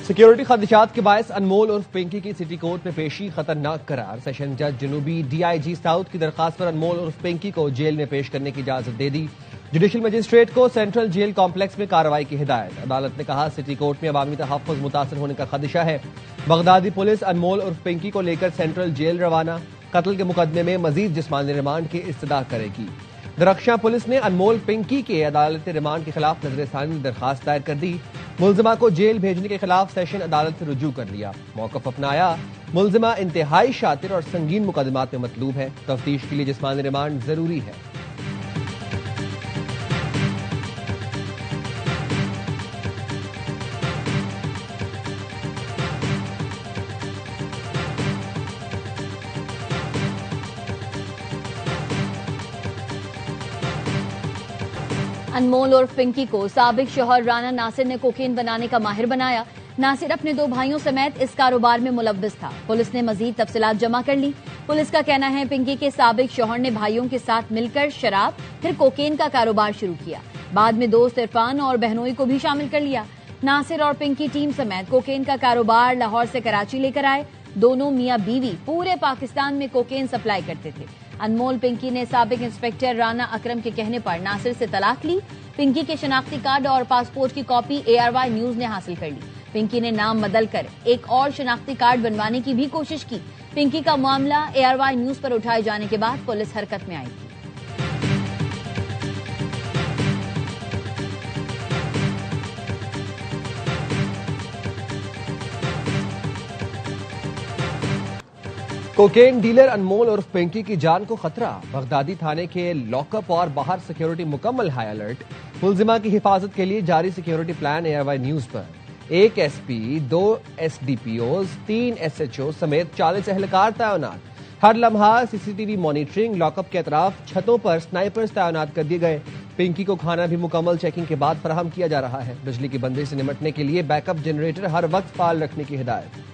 Security खदशात के बायस अनमोल उर्फ पिंकी की सिटी कोर्ट में पेशी खतरनाक करार। सेशन जज जनूबी डीआईजी साउथ की दरखास्त पर अनमोल उर्फ पिंकी को जेल में पेश करने की इजाजत दे दी। जुडिशल मजिस्ट्रेट को सेंट्रल जेल कॉम्प्लेक्स में कार्रवाई की हिदायत। अदालत ने कहा सिटी कोर्ट में अवामी तहफ़्फ़ुज़ मुतासर होने का खदशा है। बगदादी पुलिस अनमोल उर्फ पिंकी को लेकर सेंट्रल जेल रवाना। कत्ल के मुकदमे में मजीद जिस्मानी रिमांड की इस्तदा करेगी। दरख्शां पुलिस ने अनमोल पिंकी के अदालती रिमांड के खिलाफ नजरसानी में दरखास्त दायर कर दी। मुलजिमा को जेल भेजने के खिलाफ सेशन अदालत से रुजू कर लिया। मौकफ अपनाया। मुलजिमा इंतहाई शातिर और संगीन मुकदमात में मतलूब है। तफ्तीश के लिए जिस्मानी रिमांड जरूरी है। अनमोल और पिंकी को साबिक शौहर राना नासिर ने कोकेन बनाने का माहिर बनाया। नासिर अपने 2 भाइयों समेत इस कारोबार में मुलव्विस था। पुलिस ने मजीद तफसीलात जमा कर ली। पुलिस का कहना है पिंकी के साबिक शौहर ने भाइयों के साथ मिलकर शराब फिर कोकेन का कारोबार शुरू किया। बाद में दोस्त इरफान और बहनोई को भी शामिल कर लिया। नासिर और पिंकी टीम समेत कोकेन का कारोबार लाहौर से कराची लेकर आए। दोनों मियां बीवी पूरे पाकिस्तान में कोकेन सप्लाई करते थे। अनमोल पिंकी ने साबिक इंस्पेक्टर राना अकरम के कहने पर नासिर से तलाक ली। पिंकी के शनाख्ती कार्ड और पासपोर्ट की कॉपी ARY न्यूज ने हासिल कर ली। पिंकी ने नाम बदलकर एक और शनाख्ती कार्ड बनवाने की भी कोशिश की। पिंकी का मामला ARY न्यूज पर उठाए जाने के बाद पुलिस हरकत में आई थी। कोकेन डीलर अनमोल उर्फ पिंकी की जान को खतरा। बगदादी थाने के लॉकअप और बाहर सिक्योरिटी मुकम्मल हाई अलर्ट। मुलजिमा की हिफाजत के लिए जारी सिक्योरिटी प्लान ARY न्यूज पर। 1 SP, 2 SDPOs, 3 SHO समेत 40 एहलकार तैनात। हर लम्हा CCTV मॉनिटरिंग। लॉकअप के अतराफ छतों पर स्नाइपर्स तैनात कर दिए गए। पिंकी को खाना भी मुकम्मल चेकिंग के बाद फराहम किया जा रहा है। बिजली की बंदिश से निपटने के लिए बैकअप जनरेटर हर वक्त फाल रखने की हिदायत।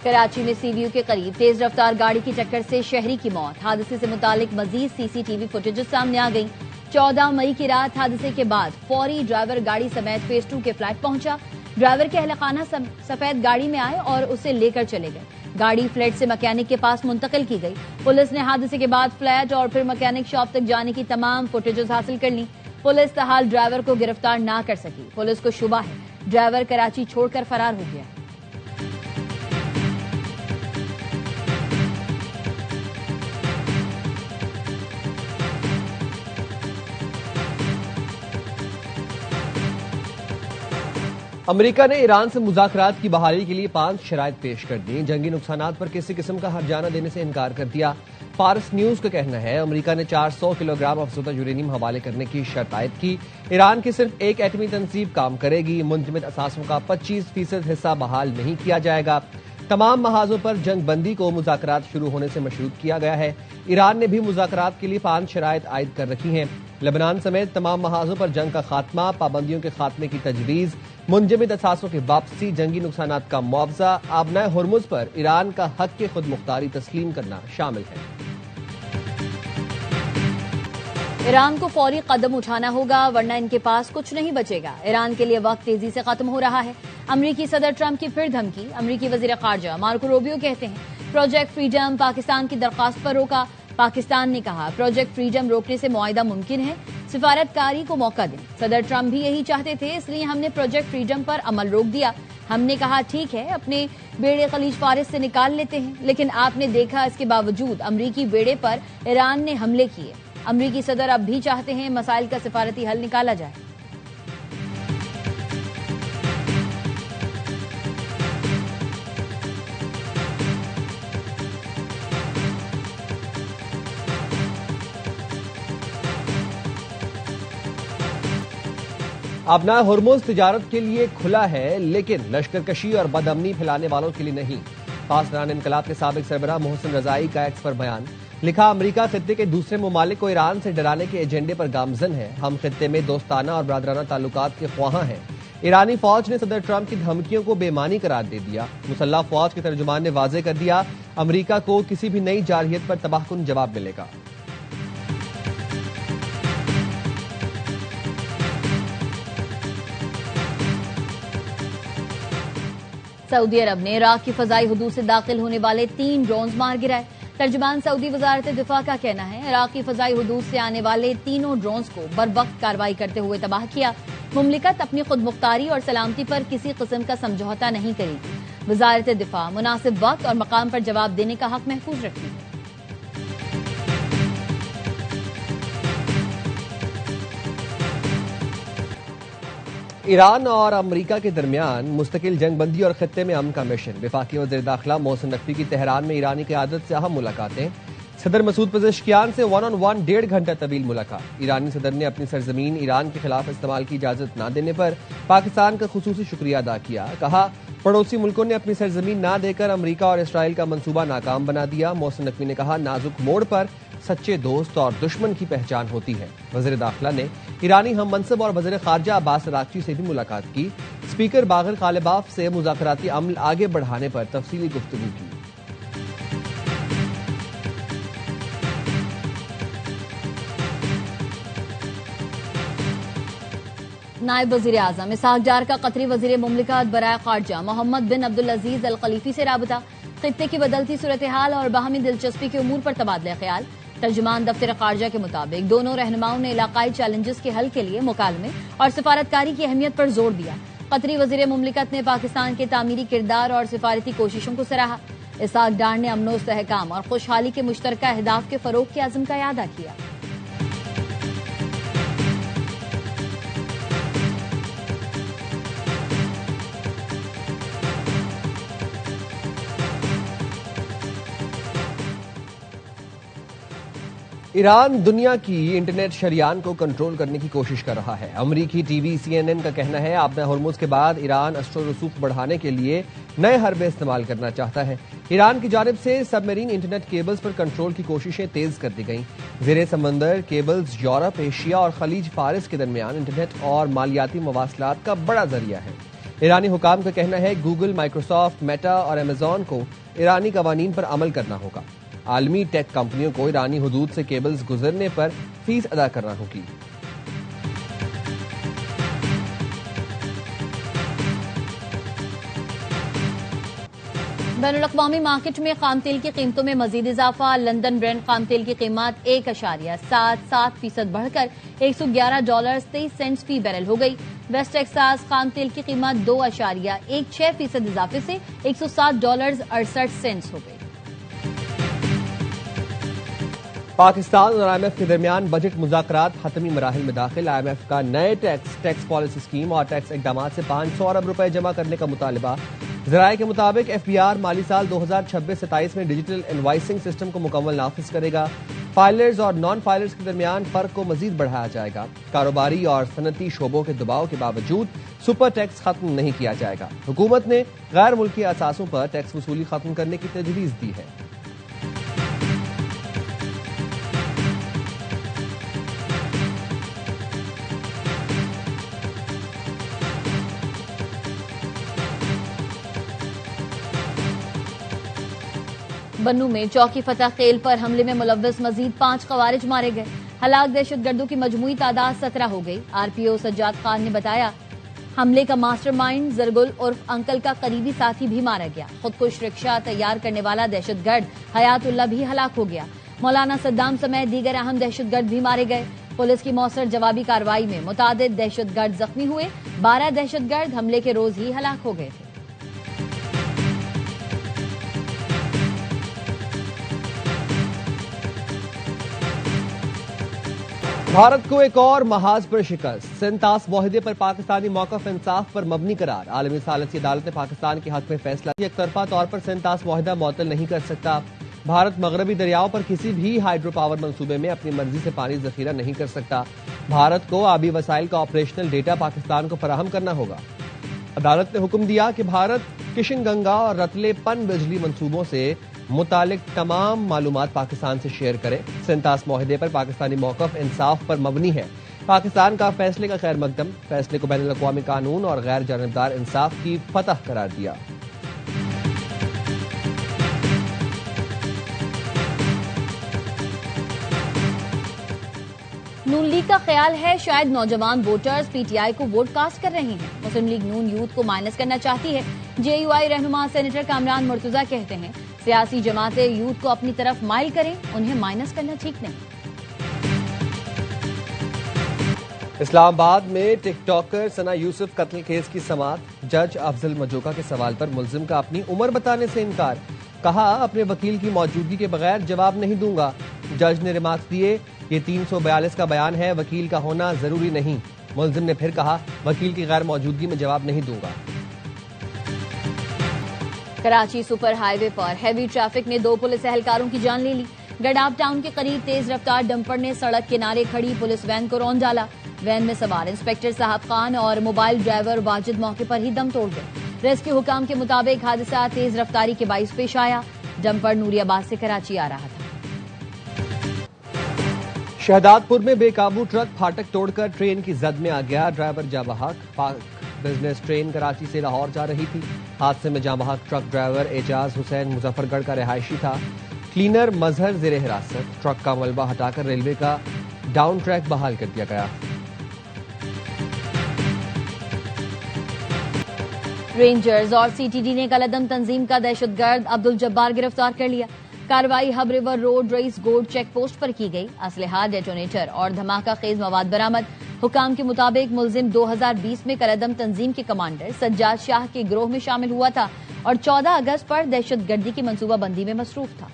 कराची में CVU के करीब तेज रफ्तार गाड़ी की टक्कर से शहरी की मौत। हादसे से मुतालिक मजीद CCTV फुटेज सामने आ गई। 14 मई की रात हादसे के बाद फौरी ड्राइवर गाड़ी समेत फेज 2 के फ्लैट पहुंचा। ड्राइवर के अहलखाना सफेद गाड़ी में आए और उसे लेकर चले गए। गाड़ी फ्लैट से मैकेनिक के पास मुंतकिल की गई। पुलिस ने हादसे के बाद फ्लैट और फिर मैकेनिक शॉप तक जाने की तमाम फुटेजेस हासिल कर ली। पुलिस तहाल ड्राइवर को गिरफ्तार ना कर सकी। पुलिस को शुबा है ड्राइवर कराची छोड़कर फरार हो गया। अमेरिका ने ईरान से मुज़ाकरात की बहाली के लिए 5 शराइत पेश कर दी। जंगी नुकसानात पर किसी किस्म का हर्जाना देने से इनकार कर दिया। फारस न्यूज का कहना है अमेरिका ने 400 किलोग्राम अफसुदा यूरेनियम हवाले करने की शर्त आयद की। ईरान की सिर्फ एक एटमी तंजीब काम करेगी। मुंजमद असासों का 25% हिस्सा बहाल नहीं किया जाएगा। तमाम महाजों पर जंग बंदी को मुज़ाकरात शुरू होने से मशरूत किया गया है। ईरान ने भी मुज़ाकरात के लिए 5 शराइत आयद कर रखी हैं। लेबनान समेत तमाम महाजों पर जंग का खात्मा, पाबंदियों के खात्मे की तजवीज़, मुंजमद असासों की वापसी, जंगी नुकसानात का मुआवजा, आबनाए हुर्मुज पर ईरान का हक के खुद मुख्तारी तस्लीम करना शामिल है। ईरान को फौरी कदम उठाना होगा वरना इनके पास कुछ नहीं बचेगा। ईरान के लिए वक्त तेजी से खत्म हो रहा है। अमरीकी सदर ट्रंप की फिर धमकी। अमरीकी वजीर खारजा मार्को रूबियो कहते हैं प्रोजेक्ट फ्रीडम पाकिस्तान की दरख्वास्त पर रोका। पाकिस्तान ने कहा प्रोजेक्ट फ्रीडम रोकने से मुआहिदा मुमकिन है, सिफारतकारी को मौका दें। सदर ट्रंप भी यही चाहते थे, इसलिए हमने प्रोजेक्ट फ्रीडम पर अमल रोक दिया। हमने कहा ठीक है अपने बेड़े खलीज फारिस से निकाल लेते हैं, लेकिन आपने देखा इसके बावजूद अमरीकी बेड़े पर ईरान ने हमले किए। अमरीकी सदर अब भी चाहते हैं मसाइल का सिफारती हल निकाला जाए। आबनाए हुर्मुज तिजारत के लिए खुला है, लेकिन लश्करकशी और बदअमनी फैलाने वालों के लिए नहीं। पासदान इनकलाब के साबिक सरबराह मोहसिन रजाई का एक्स पर बयान। लिखा अमरीका खित्ते के दूसरे ममालिक को ईरान से डराने के एजेंडे पर गामजन है। हम खित्ते में दोस्ताना और बरादराना ताल्लुकात के ख्वाहां हैं। ईरानी फौज ने सदर ट्रंप की धमकियों को बेमानी करार दे दिया। मुसल्लह फौज के तर्जुमान ने वाजे कर दिया, अमेरिका को किसी भी नई जारहियत पर तबाहकुन जवाब मिलेगा। सऊदी अरब ने इराक की फजाई हुदूद से दाखिल होने वाले 3 ड्रोन्स मार गिराए। तर्जुमान सऊदी वजारत दिफा का कहना है, इराक की फजाई हुदूद से आने वाले तीनों ड्रोन्स को बरवक्त कार्रवाई करते हुए तबाह किया। मुमलिकत अपनी खुद मुख्तारी और सलामती पर किसी किस्म का समझौता नहीं करेगी। वजारत दिफा मुनासिब वक्त और मकाम पर जवाब देने का हक महफूज रखती है। ईरान और अमेरिका के दरमियान मुस्तकिल जंगबंदी और खत्ते में अमन का मिशन। वफाकी वज़ीर दाखिला मोहसिन नकवी की तेहरान में ईरानी क़यादत से अहम मुलाकातें। सदर मसूद पज़ेश्कियान से 1-on-1 1.5 घंटा तवील मुलाकात। ईरानी सदर ने अपनी सरजमीन ईरान के खिलाफ इस्तेमाल की इजाजत न देने पर पाकिस्तान का खुसूसी शुक्रिया अदा किया। कहा, पड़ोसी मुल्कों ने अपनी सरजमीन न देकर अमेरिका और इसराइल का मंसूबा नाकाम बना दिया। मोहसिन नकवी ने कहा, नाजुक मोड़ पर सच्चे दोस्त और दुश्मन की पहचान होती है। वज़ीर दाखिला ने ईरानी हम मनसब और वज़ीर ख़ारजा अब्बास अराग़ची से भी मुलाकात की। स्पीकर बाग़िर ग़ालिबाफ से मुज़ाकराती अमल आगे बढ़ाने पर तफसीली गुफ्तगू की। नायब वज़ीर आज़म इसहाक डार का कतरी वज़ीर मुमलिकत बराए ख़ारजा मोहम्मद बिन अब्दुल अजीज अल खलीफी से राबता। खित्ते की बदलती सूरत हाल और बाहमी दिलचस्पी के उमूर पर तबादला ख्याल। तर्जुमान दफ्तर ख़ारजा के मुताबिक दोनों रहनुमाओं ने इलाकाई चैलेंजेस के हल के लिए मुकालमे और सिफारतकारी की अहमियत पर जोर दिया। कतरी वज़ीर मुमलिकत ने पाकिस्तान के तामीरी किरदार और सिफारती कोशिशों को सराहा। इसहाक डार ने अमन इस्तेहकाम और खुशहाली के मुश्तरका अहदाफ के फरोग के अज़्म का यादा किया। ईरान दुनिया की इंटरनेट शरियान को कंट्रोल करने की कोशिश कर रहा है। अमरीकी टीवी CNN का कहना है, आपने हुर्मुज़ के बाद ईरान अस्र रसूख बढ़ाने के लिए नए हरबे इस्तेमाल करना चाहता है। ईरान की जानिब से सबमरीन इंटरनेट केबल्स पर कंट्रोल की कोशिशें तेज कर दी गईं। ज़ेरे समंदर केबल्स यूरोप, एशिया और खलीज फारिस के दरमियान इंटरनेट और मालियाती मवासलात का बड़ा जरिया है। ईरानी हुकाम का कहना है, गूगल, माइक्रोसॉफ्ट, मेटा और अमेजॉन को ईरानी कवानीन पर अमल करना होगा। आलमी टेक कंपनियों को ईरानी हुदूद से केबल्स गुजरने पर फीस अदा करना होगी। बैनुल-अक़वामी मार्केट में खाम तेल की कीमतों में मजीद इजाफा। लंदन ब्रेंट खाम तेल की कीमत 1.77% बढ़कर $111.23 फी बैरल हो गई। वेस्ट टेक्सास खाम तेल की कीमत 2.16% इजाफे से $107.68 हो गई। पाकिस्तान और IMF के दरमियान बजट मुज़ाकरात हतमी मराहिल में दाखिल। IMF का नए टैक्स पॉलिसी स्कीम और टैक्स इकदाम से 500 अरब रुपए जमा करने का मुतालबा। ज़राए के मुताबिक FBR माली साल 2026-27 में डिजिटल इनवाइसिंग सिस्टम को मुकम्मल नाफिज करेगा। फाइलर्स और नॉन फाइलर्स के दरमियान फर्क को मजीद बढ़ाया जाएगा। कारोबारी और सनती शोबों के दबाव के बावजूद सुपर टैक्स खत्म नहीं किया जाएगा। हुकूमत ने गैर मुल्की असासों पर टैक्स वसूली खत्म करने की तजवीज़ दी है। बन्नू में चौकी फतह खेल पर हमले में मुलव्वस मजीद 5 खवारिज मारे गए। हलाक दहशतगर्दों की मजमूई तादाद 17 हो गई। RPO सज्जाद खान ने बताया, हमले का मास्टरमाइंड जरगुल उर्फ अंकल का करीबी साथी भी मारा गया। खुदकुश रिक्शा तैयार करने वाला दहशतगर्द हयातुल्ला भी हलाक हो गया। मौलाना सद्दाम समेत दीगर अहम दहशतगर्द भी मारे गए। पुलिस की मौसर जवाबी कार्रवाई में मुतादिद दहशतगर्द जख्मी हुए। 12 दहशतगर्द हमले के रोज ही हलाक हो गए थे। भारत को एक और महाज पर शिकस्त। सेंतास मुआहदे पर पाकिस्तानी मौक़िफ़ इंसाफ पर मबनी करार। आलमी सालसी अदालत ने पाकिस्तान के हक में फैसला एक तरफा तौर पर सेंतास मुआहदा मुअत्तल नहीं कर सकता। भारत मगरबी दरियाओं पर किसी भी हाइड्रो पावर मंसूबे में अपनी मर्जी से पानी जखीरा नहीं कर सकता। भारत को आबी वसाइल का ऑपरेशनल डेटा पाकिस्तान को फराहम करना होगा। अदालत ने हुक्म दिया कि भारत किशन गंगा और रतले पन बिजली मंसूबों से मुतालिक तमाम मालूमात पाकिस्तान से शेयर करे। सेंतास मुआहदे पर पाकिस्तानी मौक़िफ़ इंसाफ पर मबनी है। पाकिस्तान का फैसले का खैर मकदम, फैसले को बैनुल अक़वामी कानून और गैर जानिबदार इंसाफ की फतह करार दिया। नून लीग का ख्याल है शायद नौजवान वोटर्स पीटीआई को वोट कास्ट कर रहे हैं। मुस्लिम लीग नून यूथ को माइनस करना चाहती है। जेयूआई रहनुमा सेनेटर कामरान मुर्तजा कहते हैं सियासी जमातें यूथ को अपनी तरफ माइल करें, उन्हें माइनस करना ठीक नहीं। इस्लामाबाद में टिकटॉकर सना यूसुफ कत्ल केस की समाअत, जज अफजल मजोका के सवाल पर मुलजिम का अपनी उम्र बताने से इनकार, कहा अपने वकील की मौजूदगी के बगैर जवाब नहीं दूंगा। जज ने रिमार्क्स दिए, ये 342 का बयान है, वकील का होना जरूरी नहीं। मुलजिम ने फिर कहा वकील की गैर मौजूदगी में जवाब नहीं दूंगा। कराची सुपर हाईवे पर हैवी ट्रैफिक ने 2 पुलिस एहलकारों की जान ले ली। गडाफ टाउन के करीब तेज रफ्तार डंपर ने सड़क किनारे खड़ी पुलिस वैन को रौंद डाला। वैन में सवार इंस्पेक्टर साहब खान और मोबाइल ड्राइवर वाजिद मौके पर ही दम तोड़ गए। रेस्क्यू हुकाम के मुताबिक हादसा तेज रफ्तारी के बाइस पेश आया। डंपर नूरियाबाद से कराची आ रहा था। शहदादपुर में बेकाबू ट्रक फाटक तोड़कर ट्रेन की जद में आ गया। ड्राइवर जाबहक पाक बिजनेस ट्रेन कराची से लाहौर जा रही थी। हादसे में जाबहक ट्रक ड्राइवर एजाज हुसैन मुजफ्फरगढ़ का रिहायशी था। क्लीनर मजहर जेर हिरासत। ट्रक का मलबा हटाकर रेलवे का डाउन ट्रैक बहाल कर दिया गया। रेंजर्स और सीटीडी ने कलअदम तंजीम का दहशतगर्द अब्दुल जब्बार गिरफ्तार कर लिया। कार्रवाई हब रिवर रोड रईस गोड चेक पोस्ट पर की गई। असलहा, डेटोनेटर और धमाका खेज मवाद बरामद। हुकाम के मुताबिक मुलजिम 2020 में कलअदम तंजीम के कमांडर सज्जाद शाह के गिरोह में शामिल हुआ था और 14 अगस्त पर दहशतगर्दी की मंसूबाबंदी में मसरूफ था।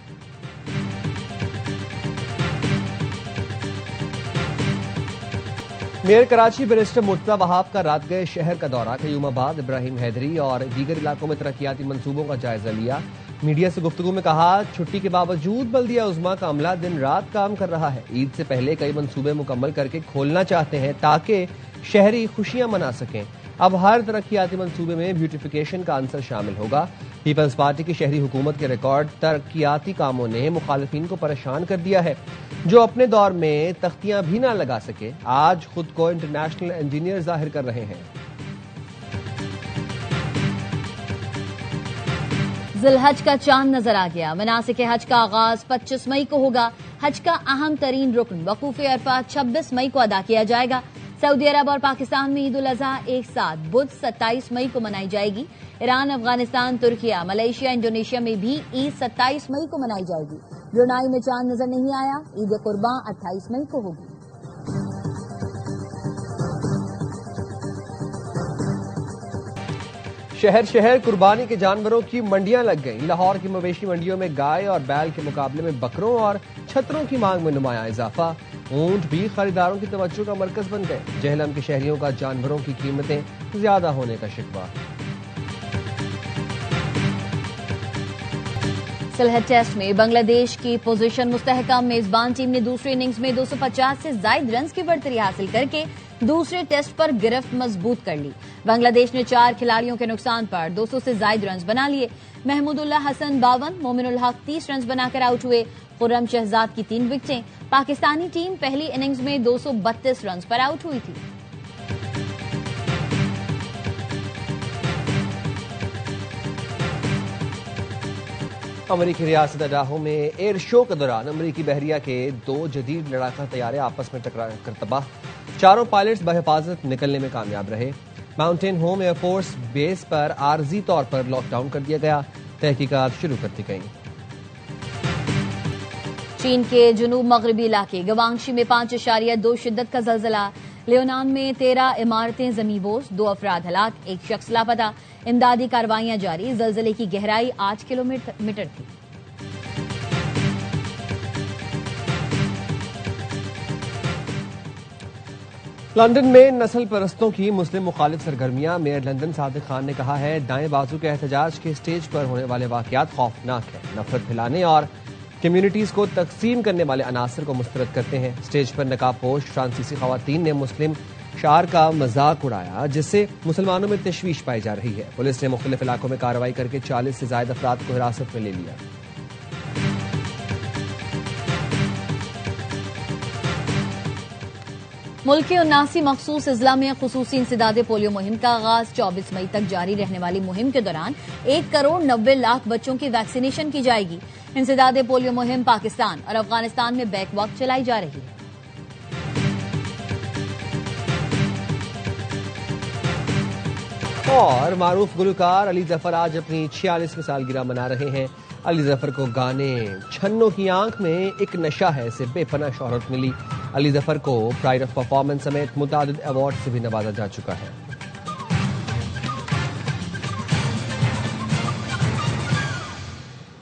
मेयर कराची बैरिस्टर मुर्तजा वहाब का रात गए शहर का दौरा, कयूमाबाद, इब्राहिम हैदरी और दीगर इलाकों में तरक्याती मंसूबों का जायजा लिया। मीडिया से गुफ्तगू में कहा छुट्टी के बावजूद बल्दिया उज़्मा का अमला दिन रात काम कर रहा है। ईद से पहले कई मंसूबे मुकम्मल करके खोलना चाहते हैं ताकि शहरी खुशियां मना सकें। अब हर तरक्याती मंसूबे में ब्यूटिफिकेशन का अंसर शामिल होगा। पीपल्स पार्टी की शहरी हुकूमत के रिकॉर्ड तरक्याती कामों ने मुखालिफिन को परेशान कर दिया है। जो अपने दौर में तख्तियां भी ना लगा सके, आज खुद को इंटरनेशनल इंजीनियर जाहिर कर रहे हैं। जिलहज का चांद नजर आ गया। मनासिक हज का आगाज 25 मई को होगा। हज का अहम तरीन रुकन वकूफ अरफात 26 मई को अदा किया जाएगा। सऊदी अरब और पाकिस्तान में ईद उल अजहा एक साथ बुध 27 मई को मनाई जाएगी। Iran, Afghanistan, Türkiye, Malaysia, Indonesia में भी ईद 27 मई को मनाई जाएगी। ब्रुनाई में चांद नजर नहीं आया। ईद कुर्बान 28 मई को होगी। शहर शहर कुर्बानी के जानवरों की मंडियां लग गईं। लाहौर की मवेशी मंडियों में गाय और बैल के मुकाबले में बकरों और छतरों की मांग में नुमाया इजाफा। ऊंट भी खरीदारों की तवज्जो का मरकज बन गए। जहलम के शहरियों का जानवरों की कीमतें ज्यादा होने का शिकवा। सिलहट टेस्ट में बांग्लादेश की पोजीशन मुस्तहकम। मेजबान टीम ने दूसरी इनिंग्स में 250 से ज्यादा रन की बढ़तरी हासिल करके दूसरे टेस्ट पर गिरफ्त मजबूत कर ली। बांग्लादेश ने 4 खिलाड़ियों के नुकसान पर 200 से ज्यादा रन बना लिए। महमूदुल्लाह हसन 52, मोमिनुल हक 30 रन बनाकर आउट हुए। खुर्रम शहजाद की 3 विकेटें। पाकिस्तानी टीम पहली इनिंग्स में 232 रन पर आउट हुई थी। अमरीकी रियासत अडाहो में एयर शो के दौरान अमरीकी बहरिया के 2 जदीद लड़ाका तैयारे आपस में टकरा कर तबाह। चारों पायलट्स बहिफाजत निकलने में कामयाब रहे। माउंटेन होम एयरफोर्स बेस पर आर्जी तौर पर लॉकडाउन कर दिया गया। तहकीकात शुरू कर दी गई। चीन के जुनूब मगरबी इलाके गवांगशी में 5.2 शिद्दत का जलजला। लियोनान में 13 इमारतें जमींबोस, 2 अफराद हलाक, 1 शख्स लापता। इमदादी कार्रवाइयां जारी। जलजले की गहराई 8 किलोमीटर थी। लंदन में नस्ल परस्तों की मुस्लिम मुखालिफ सरगर्मियां। मेयर लंदन सादिक खान ने कहा है दाएं बाजू के एहतजाज के स्टेज पर होने वाले वाकयात खौफनाक है। नफरत फैलाने और कम्युनिटीज को तकसीम करने वाले अनासर को मुस्तरद करते हैं। स्टेज पर नकाबपोश फ्रांसीसी खवातीन ने मुस्लिम शार का मजाक उड़ाया, जिससे मुसलमानों में तशवीश पाई जा रही है। पुलिस ने मुख्तलिफ इलाकों में कार्रवाई करके 40 से ज्यादा अफराद को हिरासत में ले लिया। मुल्क के 79 मखसूस अजला में खुसूसी इंसदादे पोलियो मुहिम का आगाज 24 मई तक जारी रहने वाली मुहिम के दौरान 1,90,00,000 बच्चों की वैक्सीनेशन की जाएगी। इंसदादे पोलियो मुहिम पाकिस्तान और अफगानिस्तान में बैक वक्त चलाई जा रही है। और मारूफ गुलकार अली जफर आज अपनी 46वीं सालगिरह मना रहे हैं। अली जफर को गाने छन्नों की आंख में एक नशा है से बेपनाह शोहरत मिली। अली जफर को प्राइड ऑफ परफॉर्मेंस समेत मुतादिद अवार्ड से भी नवाजा जा चुका है।